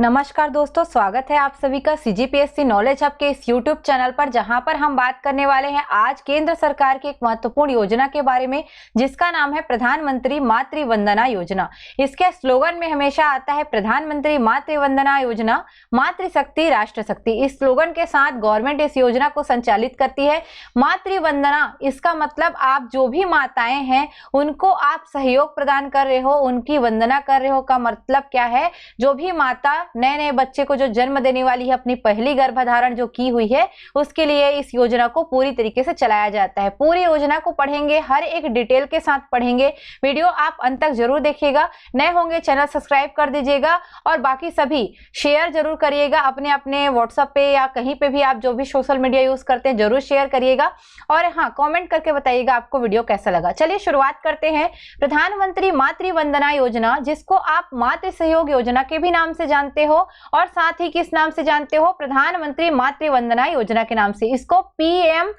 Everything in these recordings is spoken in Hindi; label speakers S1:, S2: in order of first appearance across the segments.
S1: नमस्कार दोस्तों, स्वागत है आप सभी का सीजीपीएससी नॉलेज हब के इस यूट्यूब चैनल पर, जहां पर हम बात करने वाले हैं आज केंद्र सरकार की एक महत्वपूर्ण योजना के बारे में, जिसका नाम है प्रधानमंत्री मातृ वंदना योजना। इसके स्लोगन में हमेशा आता है प्रधानमंत्री मातृ वंदना योजना, मातृशक्ति राष्ट्र शक्ति। इस स्लोगन के साथ गवर्नमेंट इस योजना को संचालित करती है। मातृ वंदना, इसका मतलब आप जो भी माताएं हैं उनको आप सहयोग प्रदान कर रहे हो, उनकी वंदना कर रहे हो। का मतलब क्या है? जो भी माता नए नए बच्चे को जो जन्म देने वाली है, अपनी पहली गर्भधारण जो की हुई है, उसके लिए इस योजना को पूरी तरीके से चलाया जाता है। पूरी योजना को पढ़ेंगे, हर एक डिटेल के साथ पढ़ेंगे। वीडियो आप अंत तक जरूर देखिएगा। नए होंगे चैनल सब्सक्राइब कर दीजिएगा और बाकी सभी शेयर जरूर करिएगा अपने अपने व्हाट्सएप पे या कहीं पे भी आप जो भी सोशल मीडिया यूज करते हैं जरूर शेयर करिएगा। और हाँ, कॉमेंट करके बताइएगा आपको वीडियो कैसा लगा। चलिए शुरुआत करते हैं। प्रधानमंत्री मातृ वंदना योजना, जिसको आप मातृ सहयोग योजना के भी नाम से जानते हो और साथ ही किस नाम से जानते हो? प्रधानमंत्री मातृ वंदना योजना के नाम से। इसको PMMVY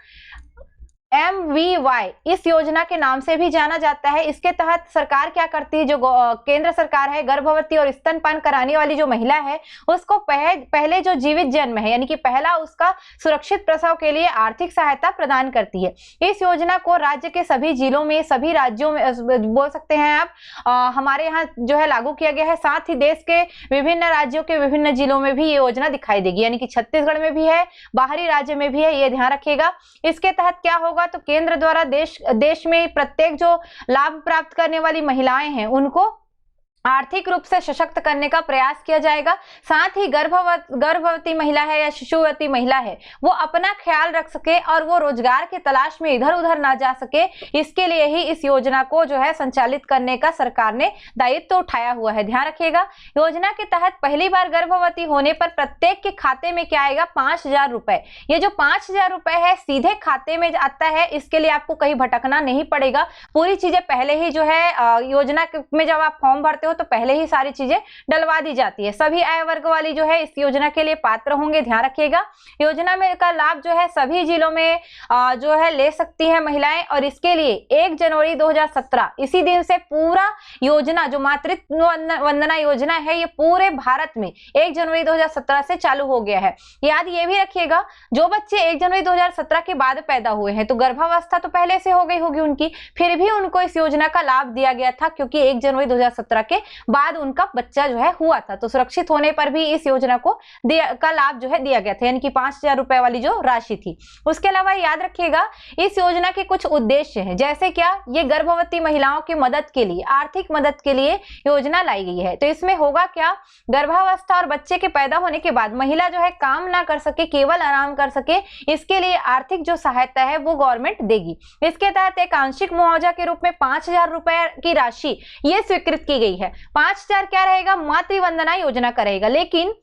S1: इस योजना के नाम से भी जाना जाता है। इसके तहत सरकार क्या करती है? जो केंद्र सरकार है, गर्भवती और स्तनपान कराने वाली जो महिला है उसको पहले जो जीवित जन्म है, यानी कि पहला उसका सुरक्षित प्रसव के लिए आर्थिक सहायता प्रदान करती है। इस योजना को राज्य के सभी जिलों में, सभी राज्यों में बोल सकते हैं आप, हमारे यहाँ जो है लागू किया गया है। साथ ही देश के विभिन्न राज्यों के विभिन्न जिलों में भी ये योजना दिखाई देगी, यानी कि छत्तीसगढ़ में भी है, बाहरी राज्य में भी है, ये ध्यान रखिएगा। इसके तहत क्या होगा? तो केंद्र द्वारा देश में प्रत्येक जो लाभ प्राप्त करने वाली महिलाएं हैं उनको आर्थिक रूप से सशक्त करने का प्रयास किया जाएगा। साथ ही गर्भवती महिला है या शिशुवती महिला है, वो अपना ख्याल रख सके और वो रोजगार की तलाश में इधर उधर ना जा सके, इसके लिए ही इस योजना को जो है संचालित करने का सरकार ने दायित्व उठाया हुआ है। ध्यान रखिएगा। योजना के तहत पहली बार गर्भवती होने पर प्रत्येक के खाते में क्या आएगा? 5,000 रुपए। ये जो 5,000 रुपए है सीधे खाते में आता है। इसके लिए आपको कहीं भटकना नहीं पड़ेगा। पूरी चीजें पहले ही जो है योजना में जब आप फॉर्म भरते हो तो पहले ही सारी चीजें डलवा दी जाती है। सभी आय वर्ग वाली जो है इस योजना के लिए पात्र होंगे। ध्यान रखिएगा। योजना में का लाभ जो है सभी जिलों में जो है ले सकती है महिलाएं। और इसके लिए 1 जनवरी 2017 इसी दिन से पूरा योजना जो मातृत्व वंदना योजना है ये पूरे भारत में 1 जनवरी 2017 से चालू हो गया है। याद ये भी रखिएगा, जो बच्चे 1 जनवरी 2017 के बाद पैदा हुए हैं तो गर्भावस्था तो पहले से हो गई होगी उनकी, फिर भी उनको इस योजना का लाभ दिया गया था क्योंकि 1 जनवरी 2017 के बाद उनका बच्चा जो है हुआ था। तो सुरक्षित होने पर भी इस योजना को का लाभ जो है दिया गया था, यानी कि 5,000 रुपए वाली जो राशि थी। उसके अलावा याद रखिएगा इस योजना के कुछ उद्देश्य हैं, जैसे क्या? ये गर्भवती महिलाओं की मदद के लिए, आर्थिक मदद के लिए योजना लाई गई है। तो इसमें होगा क्या? गर्भावस्था और बच्चे के पैदा होने के बाद महिला जो है काम ना कर सके, केवल आराम कर सके, इसके लिए आर्थिक जो सहायता है वो गवर्नमेंट देगी। इसके तहत एक आंशिक मुआवजा के रूप में 5,000 रुपए की राशि ये स्वीकृत की गई है। 5,000 क्या रहेगा? मातृ वंदना योजना का रहेगा। लेकिन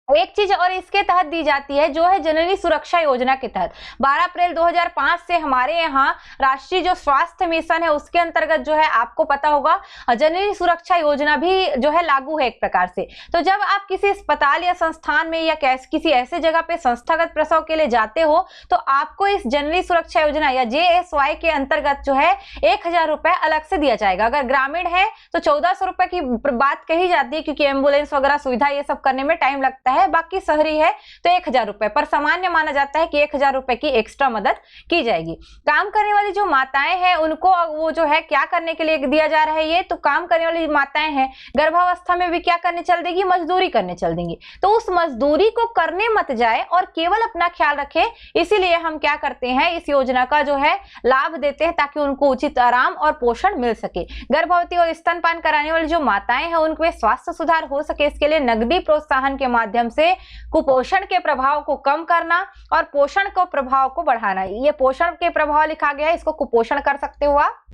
S1: एक चीज और इसके तहत दी जाती है जो है जननी सुरक्षा योजना के तहत 12 अप्रैल 2005 से हमारे यहाँ राष्ट्रीय जो स्वास्थ्य मिशन है उसके अंतर्गत जो है आपको पता होगा जननी सुरक्षा योजना भी जो है लागू है एक प्रकार से। तो जब आप किसी अस्पताल या संस्थान में या किसी ऐसे जगह पे संस्थागत प्रसव के लिए जाते हो तो आपको इस जननी सुरक्षा योजना या JSY के अंतर्गत जो है 1,000 रुपए अलग से दिया जाएगा। अगर ग्रामीण है तो 1,400 रुपए की बात कही जाती है क्योंकि एम्बुलेंस वगैरह सुविधा ये सब करने में टाइम लगता है। बाकी शहरी है तो 1,000 रुपए, पर सामान्य माना जाता है कि 1,000 रुपए की एक्स्ट्रा मदद की जाएगी। काम करने वाली जो माताएं हैं उनको वो जो है क्या करने के लिए दिया जा रहा है? ये तो काम करने वाली माताएं हैं गर्भावस्था में भी क्या करने चल देंगी? मजदूरी करने चल देंगी। तो उस मजदूरी को करने मत जाए और केवल अपना ख्याल रखे, इसीलिए हम क्या करते हैं इस योजना का जो है लाभ देते हैं ताकि उनको उचित आराम और पोषण मिल सके। गर्भवती और स्तनपान कराने वाली जो माताएं हैं उनके स्वास्थ्य सुधार हो सके, इसके लिए नकदी प्रोत्साहन के माध्यम से कुपोषण के प्रभाव को कम करना और पोषण को प्रभाव को बढ़ाना। ये पोषण के प्रभाव लिखा गया है, इसको कुपोषण कर सकते हो आप,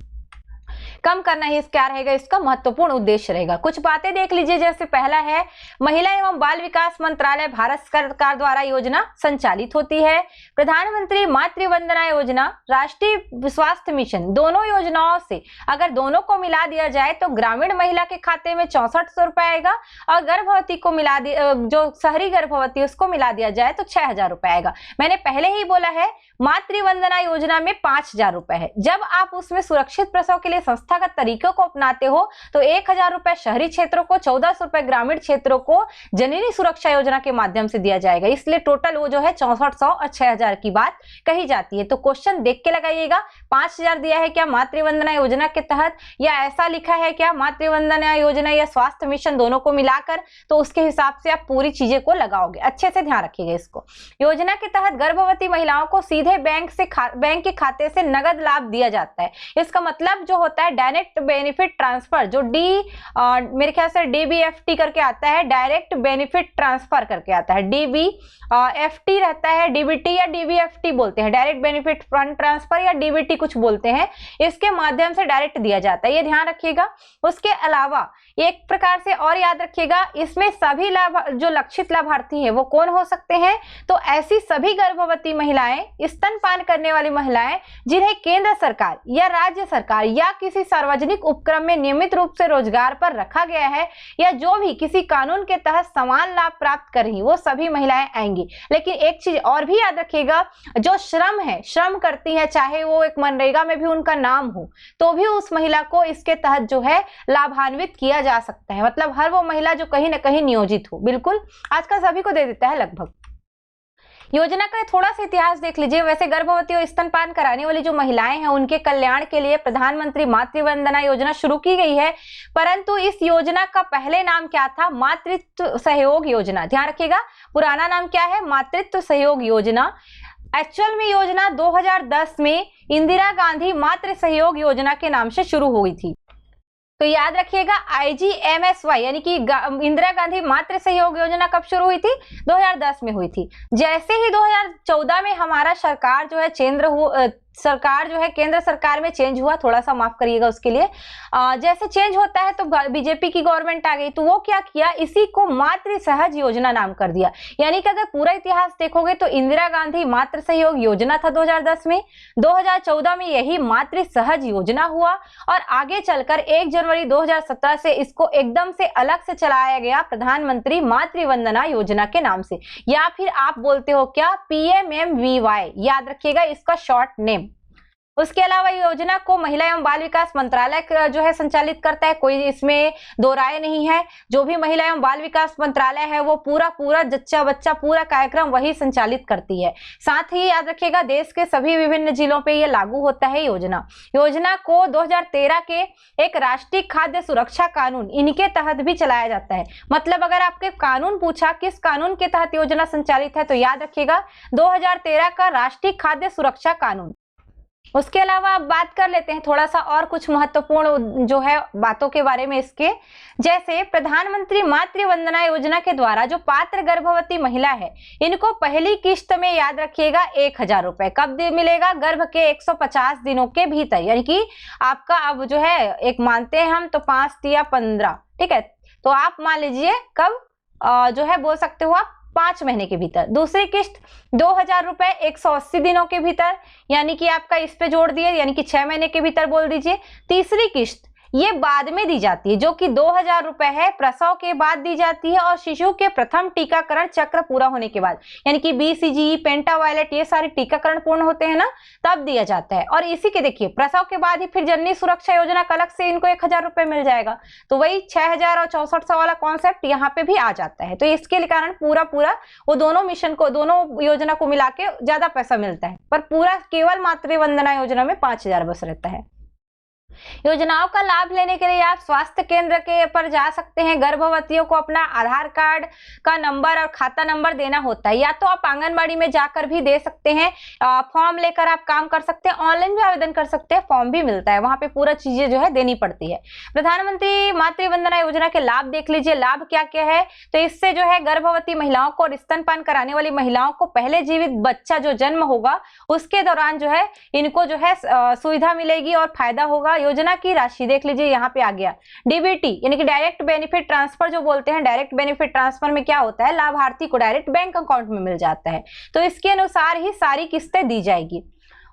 S1: कम करना ही क्या रहेगा? इसका महत्वपूर्ण उद्देश्य रहेगा। कुछ बातें देख लीजिए। जैसे पहला है, महिला एवं बाल विकास मंत्रालय भारत सरकार द्वारा योजना संचालित होती है। प्रधानमंत्री मातृ वंदना योजना, राष्ट्रीय स्वास्थ्य मिशन, दोनों योजनाओं से अगर दोनों को मिला दिया जाए तो ग्रामीण महिला के खाते में 6,400 रुपए आएगा और गर्भवती को मिला जो शहरी गर्भवती उसको मिला दिया जाए तो 6,000 रुपए आएगा। मैंने पहले ही बोला है मातृ वंदना योजना में 5,000 रुपए है। जब आप उसमें सुरक्षित प्रसव के लिए संस्थागत तरीकों को अपनाते हो तो 1000 रुपए शहरी क्षेत्रों को, 1400 रुपए ग्रामीण क्षेत्रों को जननी सुरक्षा योजना के माध्यम से दिया जाएगा। इसलिए टोटल वो जो है 6400 और 6000 की बात कही जाती है। तो क्वेश्चन देख के लगाइएगा, 5000 दिया है क्या मातृवंदना योजना के तहत, या ऐसा लिखा है क्या मातृवंदना योजना या स्वास्थ्य मिशन दोनों को मिलाकर, तो उसके हिसाब से आप पूरी चीजें को लगाओगे। अच्छे से ध्यान रखिएगा इसको। योजना के तहत गर्भवती महिलाओं को सीधे बैंक के खाते से नगद लाभ दिया जाता है। इसका मतलब जो होता है डायरेक्ट बेनिफिट ट्रांसफर, जो मेरे ख्याल से DBFT करके आता है, डायरेक्ट बेनिफिट ट्रांसफर करके आता है, DBFT रहता है, DBT या DBFT बोलते हैं, डायरेक्ट बेनिफिट फंड ट्रांसफर या DBT कुछ बोलते हैं। इसके माध्यम से डायरेक्ट दिया जाता है, ये ध्यान रखिएगा। उसके अलावा एक प्रकार से और याद रखिएगा, इसमें सभी जो लक्षित लाभार्थी हैं वो कौन हो सकते हैं, तो ऐसी सभी गर्भवती महिलाएं, स्तनपान करने वाली महिलाएं जिन्हें केंद्र सरकार या राज्य सरकार या किसी सार्वजनिक उपक्रम में नियमित रूप से रोजगार पर रखा गया है, या जो भी किसी कानून के तहत समान लाभ प्राप्त कर रही, वो सभी महिलाएं आएंगी। लेकिन एक चीज और भी याद रखिएगा, जो श्रम है, श्रम करती है, चाहे वो एक मनरेगा में भी उनका नाम हो, तो भी उस महिला को इसके तहत जो है लाभान्वित किया जा सकता है। मतलब हर वो महिला जो कहीं ना कहीं नियोजित हो, बिल्कुल आजकल सभी को दे देता है लगभग। योजना का थोड़ा सा इतिहास देख लीजिए। वैसे गर्भवती और स्तनपान कराने वाली जो महिलाएं हैं उनके कल्याण के लिए प्रधानमंत्री मातृवंदना योजना शुरू की गई है, परंतु इस योजना का पहले नाम क्या था, मातृत्व सहयोग योजना। ध्यान रखिएगा, पुराना नाम क्या है, मातृत्व सहयोग योजना। एक्चुअल में योजना 2010 में इंदिरा गांधी मातृ सहयोग योजना के नाम से शुरू हुई थी। तो याद रखिएगा IGMSY यानी कि इंदिरा गांधी मातृ सहयोग योजना कब शुरू हुई थी, 2010 में हुई थी। जैसे ही 2014 में हमारा सरकार जो है केंद्र सरकार में चेंज हुआ, थोड़ा सा माफ करिएगा उसके लिए, जैसे चेंज होता है तो बीजेपी की गवर्नमेंट आ गई, तो वो क्या किया, इसी को मातृ सहज योजना नाम कर दिया। यानी कि अगर पूरा इतिहास देखोगे तो इंदिरा गांधी मातृ सहयोग योजना था 2010 में, 2014 में यही मातृ सहज योजना हुआ, और आगे चलकर 1 जनवरी 2017 से इसको एकदम से अलग से चलाया गया प्रधानमंत्री मातृवंदना योजना के नाम से, या फिर आप बोलते हो क्या, PMMVY, याद रखिएगा इसका शॉर्ट नेम। उसके अलावा योजना को महिला एवं बाल विकास मंत्रालय जो है संचालित करता है, कोई इसमें दो राय नहीं है। जो भी महिला एवं बाल विकास मंत्रालय है वो पूरा जच्चा बच्चा पूरा कार्यक्रम वही संचालित करती है। साथ ही याद रखिएगा देश के सभी विभिन्न जिलों पे ये लागू होता है योजना को 2013 के एक राष्ट्रीय खाद्य सुरक्षा कानून इनके तहत भी चलाया जाता है। मतलब अगर आपके कानून पूछा किस कानून के तहत योजना संचालित है, तो याद रखिएगा 2013 का राष्ट्रीय खाद्य सुरक्षा कानून। उसके अलावा अब बात कर लेते हैं थोड़ा सा और कुछ महत्वपूर्ण जो है बातों के बारे में इसके, जैसे प्रधानमंत्री मातृवंदना योजना के द्वारा जो पात्र गर्भवती महिला है इनको पहली किश्त में याद रखिएगा 1000 रुपए कब मिलेगा, गर्भ के 150 दिनों के भीतर। यानी कि आपका अब जो है एक मानते हैं हम तो 5 या 15, ठीक है, तो आप मान लीजिए कब जो है बोल सकते हो आप 5 महीने के भीतर। दूसरी किश्त 2000 रुपए 180 दिनों के भीतर, यानी कि आपका इस पे जोड़ दिए, यानी कि 6 महीने के भीतर बोल दीजिए। तीसरी किश्त ये बाद में दी जाती है, जो कि 2000 रुपए है, प्रसव के बाद दी जाती है और शिशु के प्रथम टीकाकरण चक्र पूरा होने के बाद, यानी कि BCG, पेंटावायलेट, ये सारे टीकाकरण पूर्ण होते हैं ना, तब दिया जाता है। और इसी के देखिए प्रसव के बाद ही फिर जननी सुरक्षा योजना का अलग से इनको 1000 रुपए मिल जाएगा, तो वही 6000 और 6400 वाला कॉन्सेप्ट यहाँ पे भी आ जाता है। तो इसके कारण पूरा वो दोनों मिशन को, दोनों योजना को मिला के ज्यादा पैसा मिलता है, पर पूरा केवल मातृवंदना योजना में 5000 बस रहता है। योजनाओं का लाभ लेने के लिए आप स्वास्थ्य केंद्र के पर जा सकते हैं। गर्भवतियों को अपना आधार कार्ड का नंबर और खाता नंबर देना होता है, या तो आप आंगनबाड़ी में जाकर भी दे सकते हैं, फॉर्म लेकर आप काम कर सकते हैं, ऑनलाइन भी आवेदन कर सकते हैं, फॉर्म भी मिलता है, वहां पे पूरा चीजें जो है देनी पड़ती है। प्रधानमंत्री मातृवंदना योजना के लाभ देख लीजिए, लाभ क्या क्या है, तो इससे जो है गर्भवती महिलाओं को और स्तनपान कराने वाली महिलाओं को पहले जीवित बच्चा जो जन्म होगा उसके दौरान जो है इनको जो है सुविधा मिलेगी और फायदा होगा। योजना की राशि देख लीजिए, यहाँ पे आ गया DBT यानी कि डायरेक्ट बेनिफिट ट्रांसफर जो बोलते हैं। डायरेक्ट बेनिफिट ट्रांसफर में क्या होता है, लाभार्थी को डायरेक्ट बैंक अकाउंट में मिल जाता है, तो इसके अनुसार ही सारी किस्तें दी जाएगी।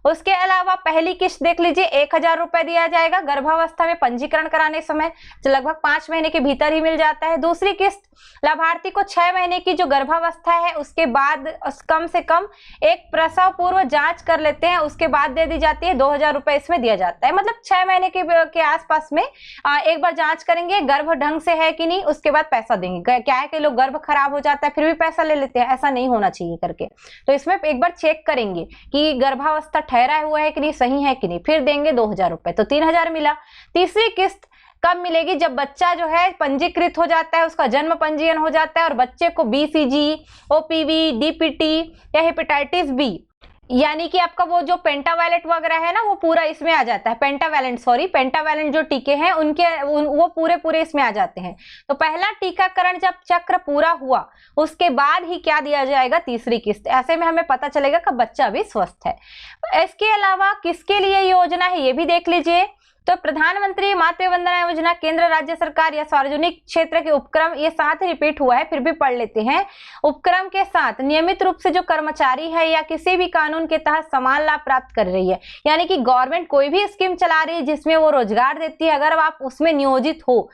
S1: उसके अलावा पहली किस्त देख लीजिए 1000 रुपए दिया जाएगा गर्भावस्था में पंजीकरण कराने समय, जो लगभग 5 महीने के भीतर ही मिल जाता है। दूसरी किस्त लाभार्थी को 6 महीने की जो गर्भावस्था है उसके बाद कम से कम एक प्रसव पूर्व जांच कर लेते हैं, उसके बाद दे दी जाती है, 2000 रुपए इसमें दिया जाता है। मतलब 6 महीने के आसपास में एक बार जांच करेंगे गर्भ ढंग से है कि नहीं, उसके बाद पैसा देंगे। क्या है कि लोग गर्भ खराब हो जाता है फिर भी पैसा ले लेते हैं, ऐसा नहीं होना चाहिए करके, तो इसमें एक बार चेक करेंगे कि गर्भावस्था ठहरा हुआ है कि नहीं, सही है कि नहीं, फिर देंगे 2000 रुपए, तो 3000 मिला। तीसरी किस्त कब मिलेगी, जब बच्चा जो है पंजीकृत हो जाता है, उसका जन्म पंजीयन हो जाता है और बच्चे को BCG, OPV, DPT या हेपेटाइटिस बी, यानी कि आपका वो जो पेंटावैलेंट वगैरह है ना, वो पूरा इसमें आ जाता है। पेंटावैलेंट जो टीके हैं वो पूरे इसमें आ जाते हैं। तो पहला टीकाकरण जब चक्र पूरा हुआ उसके बाद ही क्या दिया जाएगा, तीसरी किस्त। ऐसे में हमें पता चलेगा कि बच्चा भी स्वस्थ है। इसके अलावा किसके लिए योजना है ये भी देख लीजिए। तो प्रधानमंत्री मातृ वंदना योजना केंद्र राज्य सरकार या सार्वजनिक क्षेत्र के उपक्रम, ये साथ रिपीट हुआ है फिर भी पढ़ लेते हैं। उपक्रम के साथ नियमित रूप से जो कर्मचारी है या किसी भी कानून के तहत समान लाभ प्राप्त कर रही है, यानी कि गवर्नमेंट कोई भी स्कीम चला रही है जिसमें वो रोजगार देती है, अगर आप उसमें नियोजित हो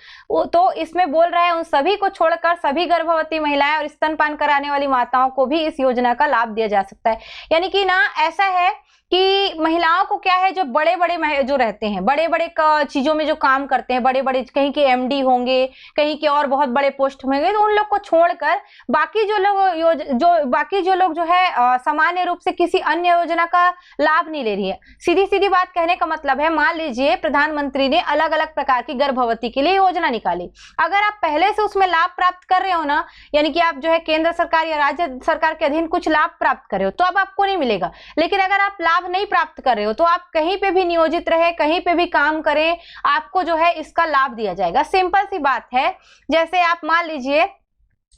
S1: तो इसमें बोल रहे हैं उन सभी को छोड़कर सभी गर्भवती महिलाएं और स्तनपान कराने वाली माताओं को भी इस योजना का लाभ दिया जा सकता है। यानी कि ना ऐसा है कि महिलाओं को क्या है, जो बड़े जो रहते हैं, बड़े चीजों में जो काम करते हैं, बड़े कहीं के MD होंगे, कहीं के और बहुत बड़े पोस्ट होंगे, तो उन लोग को छोड़कर बाकी जो लोग जो है सामान्य रूप से किसी अन्य योजना का लाभ नहीं ले रही है। सीधी बात कहने का मतलब है, मान लीजिए प्रधानमंत्री ने अलग अलग प्रकार की गर्भवती के लिए योजना निकाली, अगर आप पहले से उसमें लाभ प्राप्त कर रहे हो ना, यानी कि आप जो है केंद्र सरकार या राज्य सरकार के अधीन कुछ लाभ प्राप्त कर रहे हो, तो अब आपको नहीं मिलेगा। लेकिन अगर आप लाभ नहीं प्राप्त कर रहे हो तो आप कहीं पे भी नियोजित रहे, कहीं पे भी काम करें, आपको जो है इसका लाभ दिया जाएगा। सिंपल सी बात है, जैसे आप मान लीजिए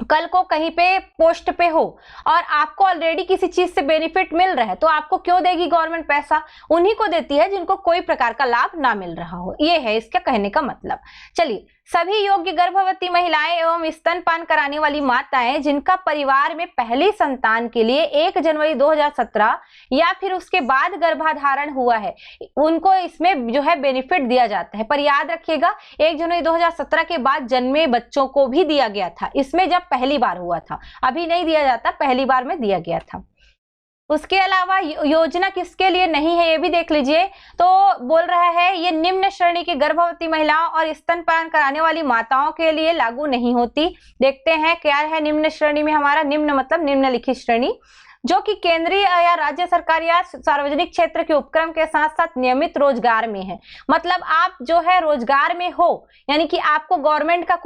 S1: कल को कहीं पे पोस्ट पे हो और आपको ऑलरेडी किसी चीज से बेनिफिट मिल रहा है, तो आपको क्यों देगी गवर्नमेंट पैसा, उन्हीं को देती है जिनको कोई प्रकार का लाभ ना मिल रहा हो। ये है इसका कहने का मतलब। चलिए, सभी योग्य गर्भवती महिलाएं एवं स्तनपान कराने वाली माताएं जिनका परिवार में पहली संतान के लिए 1 जनवरी 2017 या फिर उसके बाद गर्भाधारण हुआ है, उनको इसमें जो है बेनिफिट दिया जाता है। पर याद रखिएगा 1 जनवरी 2017 के बाद जन्मे बच्चों को भी दिया गया था, इसमें जब पहली बार हुआ था, अभी नहीं दिया जाता, पहली बार में दिया गया था। उसके अलावा योजना किसके लिए नहीं है ये भी देख लीजिए। तो बोल रहा है ये निम्न श्रेणी की गर्भवती महिलाओं और स्तनपान कराने वाली माताओं के लिए लागू नहीं होती। देखते हैं क्या है निम्न श्रेणी में हमारा, निम्न मतलब निम्नलिखित श्रेणी, जो कि केंद्रीय या राज्य सरकार या सार्वजनिक क्षेत्र के उपक्रम के साथ साथ नियमित रोजगार में है। मतलब आप जो है रोजगार में हो, यानी कि आपको गवर्नमेंट का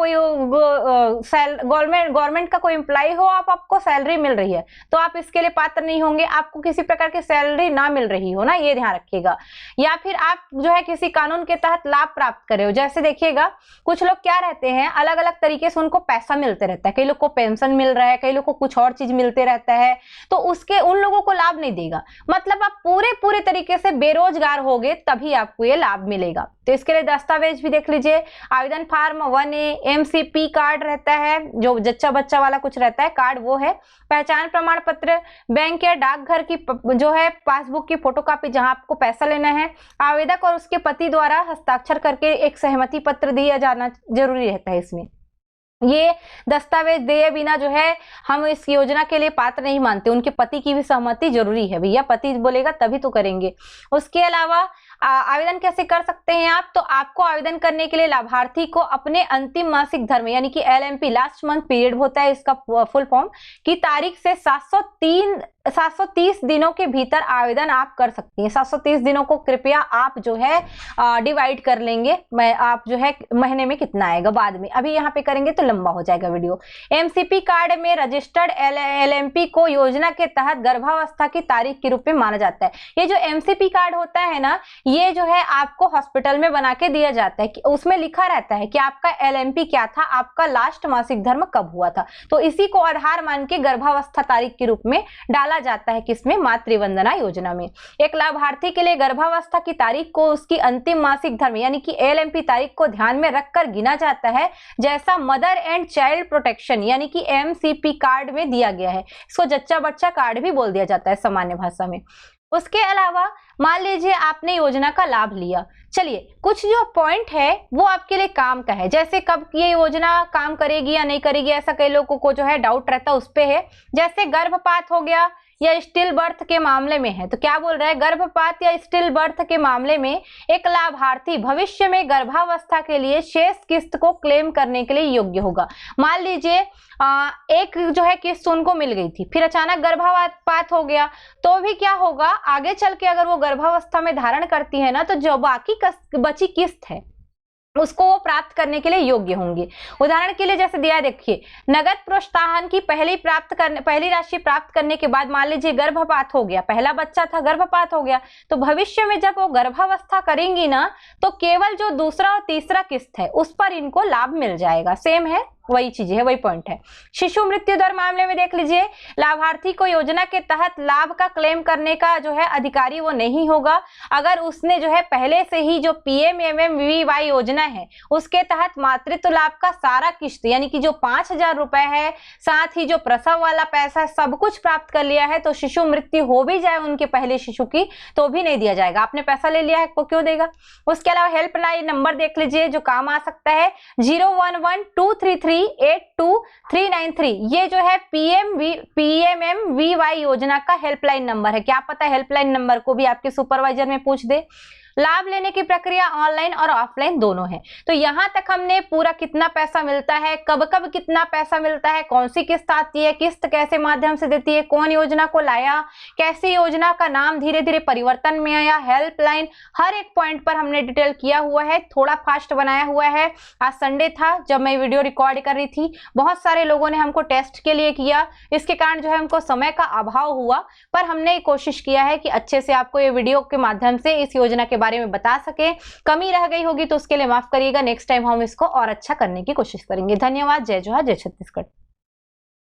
S1: कोई एम्प्लॉय हो, आपको सैलरी मिल रही है, तो आप इसके लिए पात्र नहीं होंगे। आपको किसी प्रकार की सैलरी ना मिल रही हो ना, ये ध्यान रखिएगा। या फिर आप जो है किसी कानून के तहत लाभ प्राप्त करे हो, जैसे देखिएगा कुछ लोग क्या रहते हैं, अलग अलग तरीके से उनको पैसा मिलते रहता है, कई लोग को पेंशन मिल रहा है, कई लोग को कुछ और चीज मिलते रहता है, तो उसके उन लोगों को लाभ नहीं देगा। मतलब आप पूरे तरीके से बेरोजगार होगे तभी आपको ये लाभ मिलेगा। तो इसके लिए दस्तावेज भी देख लीजिए, आवेदन फॉर्म 1A, MCP कार्ड रहता है, जो जच्चा बच्चा वाला कुछ रहता है कार्ड, वो है, पहचान प्रमाण पत्र, बैंक या डाकघर की जो है पासबुक की फोटोकॉपी जहां आपको पैसा लेना है, आवेदक और उसके पति द्वारा हस्ताक्षर करके एक सहमति पत्र दिया जाना जरूरी रहता है। इसमें ये दस्तावेज दिए बिना जो है हम इस योजना के लिए पात्र नहीं मानते, उनके पति की भी सहमति जरूरी है भैया, पति बोलेगा तभी तो करेंगे। उसके अलावा आवेदन कैसे कर सकते हैं आप, तो आपको आवेदन करने के लिए लाभार्थी को अपने अंतिम मासिक धर्म यानी कि LMP लास्ट मंथ पीरियड होता है इसका फुल फॉर्म की तारीख से 730 दिनों के भीतर आवेदन आप कर सकती हैं। 730 दिनों को कृपया आप जो है डिवाइड कर लेंगे, आप जो है महीने में कितना आएगा बाद में, अभी यहाँ पे करेंगे तो लंबा हो जाएगा वीडियो। MCP कार्ड में रजिस्टर्ड LMP को योजना के तहत गर्भावस्था की तारीख के रूप में माना जाता है। ये जो MCP कार्ड होता है ना, ये जो है आपको हॉस्पिटल में बना के दिया जाता है, कि उसमें लिखा रहता है कि आपका LMP क्या था, आपका लास्ट मासिक धर्म कब हुआ था, तो इसी को आधार मान के गर्भावस्था तारीख के रूप में डाला जाता है किसमें, मातृ वंदना योजना में। एक लाभार्थी के लिए गर्भावस्था की तारीख को उसकी अंतिम मासिक धर्म यानी कि LMP तारीख को ध्यान में रखकर गिना जाता है, जैसा मदर एंड चाइल्ड प्रोटेक्शन यानी कि MCP कार्ड में दिया गया है। इसको जच्चा बच्चा कार्ड भी बोल दिया जाता है सामान्य भाषा में। उसके अलावा मान लीजिए आपने योजना का लाभ लिया, चलिए कुछ जो पॉइंट है वो आपके लिए काम का है, जैसे कब ये योजना काम करेगी या नहीं करेगी, ऐसा कई लोगों को जो है डाउट रहता है उस पे है। जैसे गर्भपात हो गया या स्टिल बर्थ के मामले में है, तो क्या बोल रहा है, गर्भपात या स्टिल बर्थ के मामले में एक लाभार्थी भविष्य में गर्भावस्था के लिए शेष किस्त को क्लेम करने के लिए योग्य होगा। मान लीजिए एक जो है किस्त उनको मिल गई थी, फिर अचानक गर्भपात हो गया, तो भी क्या होगा, आगे चल के अगर वो गर्भावस्था में धारण करती है ना, तो जो बाकी बची किस्त है उसको वो प्राप्त करने के लिए योग्य होंगे। उदाहरण के लिए जैसे दिया, देखिए नगद प्रोत्साहन की पहली राशि प्राप्त करने के बाद मान लीजिए गर्भपात हो गया, पहला बच्चा था गर्भपात हो गया, तो भविष्य में जब वो गर्भावस्था करेंगी ना, तो केवल जो दूसरा और तीसरा किस्त है उस पर इनको लाभ मिल जाएगा। सेम है, वही चीज है, वही पॉइंट है। शिशु मृत्यु दर मामले में देख लीजिए, लाभार्थी को योजना के तहत लाभ का क्लेम करने का जो है अधिकारी वो नहीं होगा अगर उसने जो है पहले से ही जो PMMMVY योजना है उसके तहत मातृत्व लाभ का सारा किस्त यानी कि जो 5,000 रुपए है, साथ ही जो प्रसव वाला पैसा सब कुछ प्राप्त कर लिया है, तो शिशु मृत्यु हो भी जाए उनके पहले शिशु की तो भी नहीं दिया जाएगा। आपने पैसा ले लिया है तो क्यों देगा। उसके अलावा हेल्पलाइन नंबर देख लीजिए जो काम आ सकता है 011-233-82393, ये जो है PMMVY योजना का हेल्पलाइन नंबर है। क्या पता हेल्पलाइन नंबर को भी आपके सुपरवाइजर में पूछ दे। लाभ लेने की प्रक्रिया ऑनलाइन और ऑफलाइन दोनों है। तो यहां तक हमने पूरा कितना पैसा मिलता है, कब कब कितना पैसा मिलता है, कौन सी किस्त आती है, किस्त कैसे माध्यम से देती है, कौन योजना को लाया, कैसी योजना का नाम धीरे धीरे परिवर्तन में आया, हेल्पलाइन, हर एक पॉइंट पर हमने डिटेल किया हुआ है। थोड़ा फास्ट बनाया हुआ है। आज संडे था जब मैं वीडियो रिकॉर्ड कर रही थी, बहुत सारे लोगों ने हमको टेस्ट के लिए किया, इसके कारण जो है हमको समय का अभाव हुआ, पर हमने कोशिश किया है कि अच्छे से आपको ये वीडियो के माध्यम से इस योजना के बारे में बता सके। कमी रह गई होगी तो उसके लिए माफ करिएगा, नेक्स्ट टाइम हम इसको और अच्छा करने की कोशिश करेंगे। धन्यवाद। जय जोहार, जय छत्तीसगढ़।